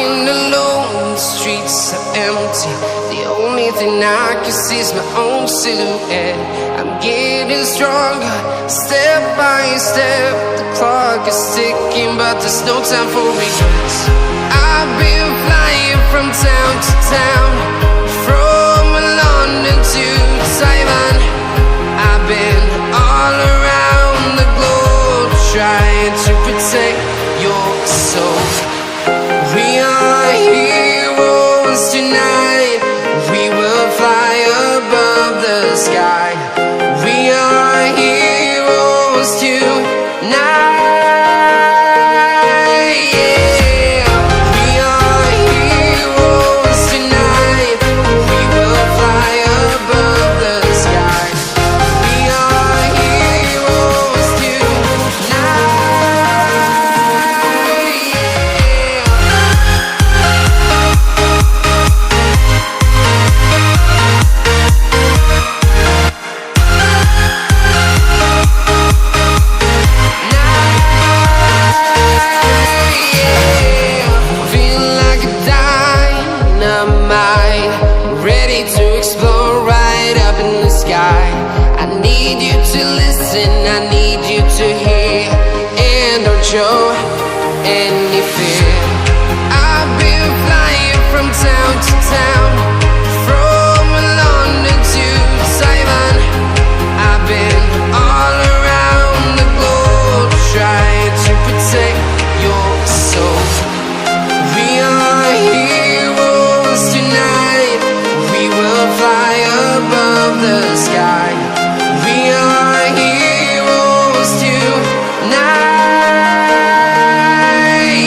Walking alone, the streets are empty. The only thing I can see is my own silhouette. I'm getting stronger, step by step. The clock is ticking, but there's no time for regrets. I've been flying from town to town, from London to Taiwan. I've been all around the globe, trying to protect your soul. We are heroes tonight. We will fly above the sky. We are heroes tonight. Yeah. We are heroes tonight. We will fly above the sky. We are heroes tonight. I need you to hear and don't show any fear. I've been flying from town to town, from London to Taiwan. I've been all around the globe, trying to protect your soul. We are heroes tonight. We will fly above the sky. We are heroes tonight,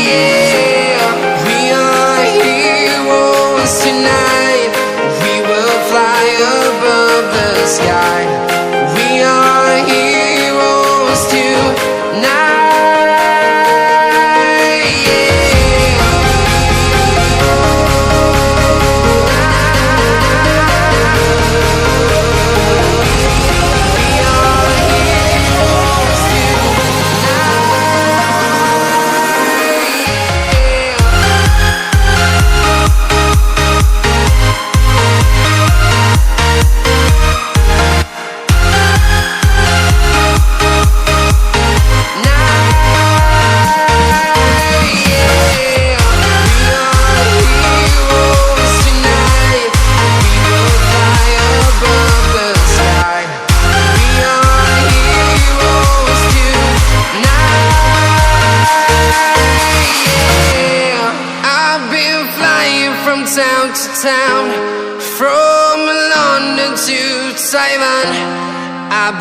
yeah. We are heroes tonight. We will fly above the sky. We are heroes tonight, yeah. Town to town, from London to Taiwan. I've been